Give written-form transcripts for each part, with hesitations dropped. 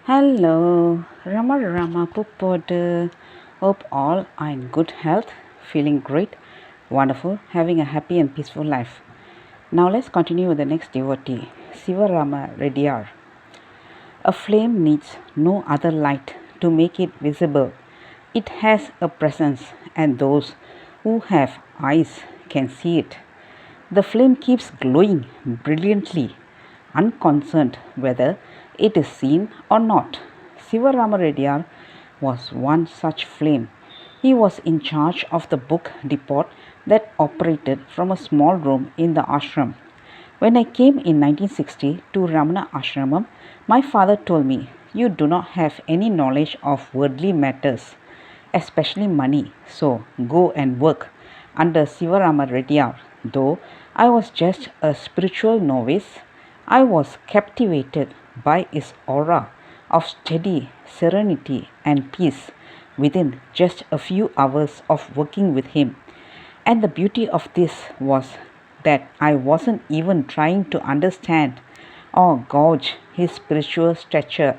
Hello, Rama Pupodu. Hope all are in good health, feeling great, wonderful, having a happy and peaceful life. Now let's continue with the next devotee, Sivarama Reddyar. A flame needs no other light to make it visible. It has a presence, and those who have eyes can see it. The flame keeps glowing brilliantly, unconcerned whether it is seen or not. Sivarama Reddyar was one such flame. He was in charge of the book depot that operated from a small room in the ashram. When I came in 1960 to Ramana Ashramam, my father told me, "You do not have any knowledge of worldly matters, especially money, so go and work under Sivarama Reddyar." Though I was just a spiritual novice, I was captivated by his aura of steady serenity and peace within just a few hours of working with him. And the beauty of this was that I wasn't even trying to understand or gauge his spiritual stature.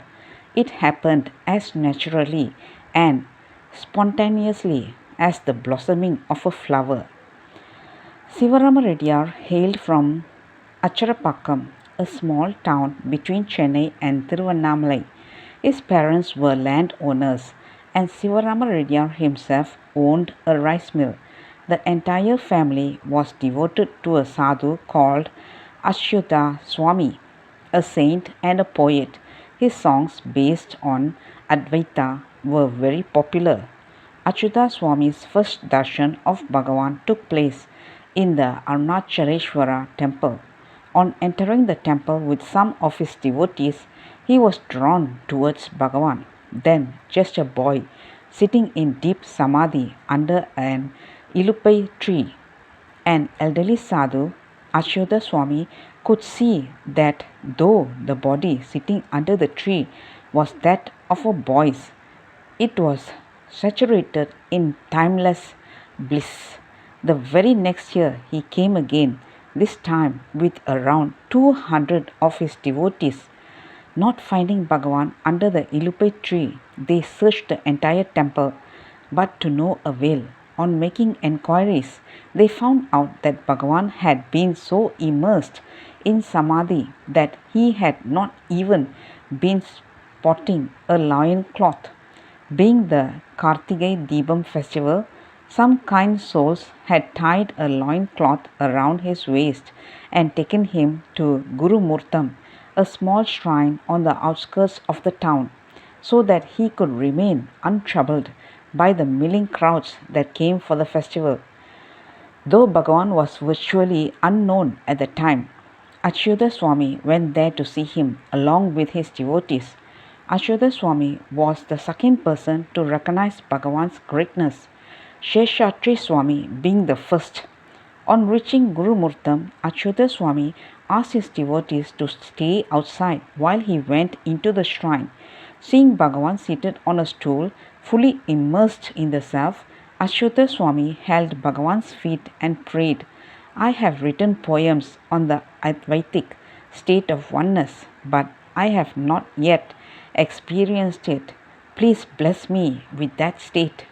It happened as naturally and spontaneously as the blossoming of a flower. Sivarama Reddyar hailed from Acharapakkam, a small town between Chennai and Tiruvannamalai. His parents were landowners, and Sivarama Reddyar himself owned a rice mill. The entire family was devoted to a sadhu called Achyuta Swami, a saint and a poet. His songs based on Advaita were very popular. Achyuta Swami's first darshan of Bhagavan took place in the Arunachaleshwara temple. On entering the temple with some of his devotees, he was drawn towards Bhagavan, then just a boy, sitting in deep samadhi under an ilupai tree. An elderly sadhu, Achyuta Swami, could see that though the body sitting under the tree was that of a boy's, it was saturated in timeless bliss. The very next year he came again, this time with around 200 of his devotees. Not finding Bhagavan under the ilupai tree, they searched the entire temple, but to no avail. On making enquiries, they found out that Bhagavan had been so immersed in samadhi that he had not even been spotting a loin cloth. Being the Kartigai Deepam festival, some kind souls had tied a loin cloth around his waist and taken him to Guru Murtam, a small shrine on the outskirts of the town, so that he could remain untroubled by the milling crowds that came for the festival. Though Bhagavan was virtually unknown at the time, Achyuta Swami went there to see him along with his devotees. Achyuta Swami was the second person to recognize Bhagavan's greatness, Sheshatri Swami being the first. On reaching Guru Murtam, Achyuta Swami asked his devotees to stay outside while he went into the shrine. Seeing Bhagavan seated on a stool, fully immersed in the self, Achyuta Swami held Bhagavan's feet and prayed, "I have written poems on the Advaitic state of oneness, but I have not yet experienced it. Please bless me with that state."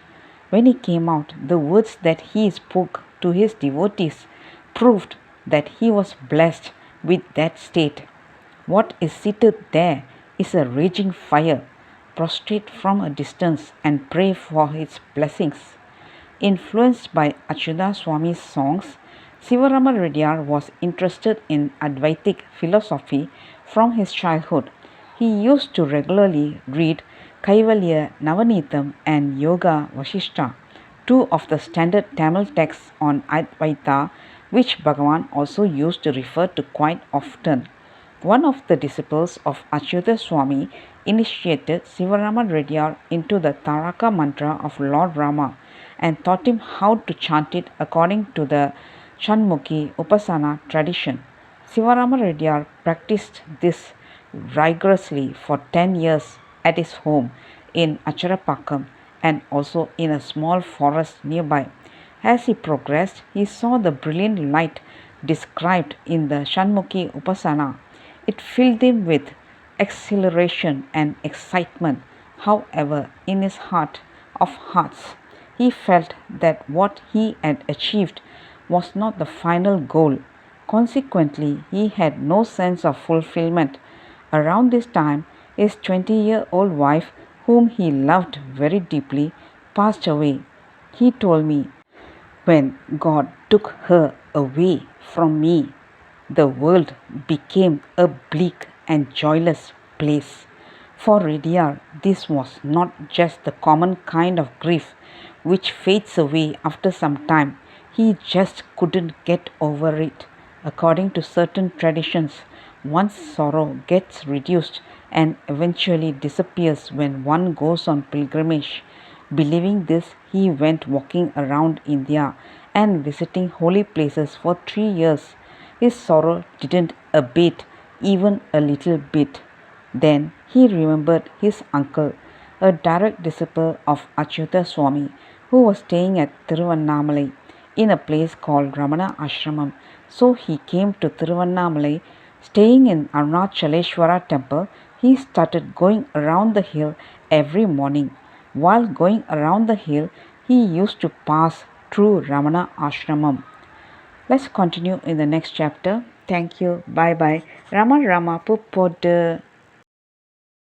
When he came out, the words that he spoke to his devotees proved that he was blessed with that state. What is seated there is a raging fire. Prostrate from a distance and pray for its blessings. Influenced by Achyuta Swami's songs, Sivarama Reddyar was interested in Advaitic philosophy from his childhood. He used to regularly read Kaivalya Navanitam and Yoga Vasishta, two of the standard Tamil texts on Advaita, which Bhagavan also used to refer to quite often. One of the disciples of Achyuta Swami initiated Sivarama Reddyar into the Taraka mantra of Lord Rama and taught him how to chant it according to the Shanmukhi Upasana tradition. Sivarama Reddyar practiced this rigorously for 10 years at his home in Acharapakkam and also in a small forest nearby. As he progressed, he saw the brilliant light described in the Shanmukhi Upasana. It filled him with exhilaration and excitement. However, in his heart of hearts, he felt that what he had achieved was not the final goal. Consequently, he had no sense of fulfillment. Around this time, his 20-year-old wife, whom he loved very deeply, passed away. He told me, when God took her away from me, the world became a bleak and joyless place. For Ridyar, this was not just the common kind of grief which fades away after some time. He just couldn't get over it. According to certain traditions, one's sorrow gets reduced and eventually disappears when one goes on pilgrimage. Believing this, he went walking around India and visiting holy places for 3 years. His sorrow didn't abate even a little bit. Then he remembered his uncle, a direct disciple of Achyuta Swami, who was staying at Tiruvannamalai in a place called Ramana Ashramam. So he came to Tiruvannamalai, staying in Arunachaleshwara temple. He started going around the hill every morning. While going around the hill, he used to pass through Ramana Ashramam. Let's continue in the next chapter. Thank you. Bye bye. Rama Rama Pupodu.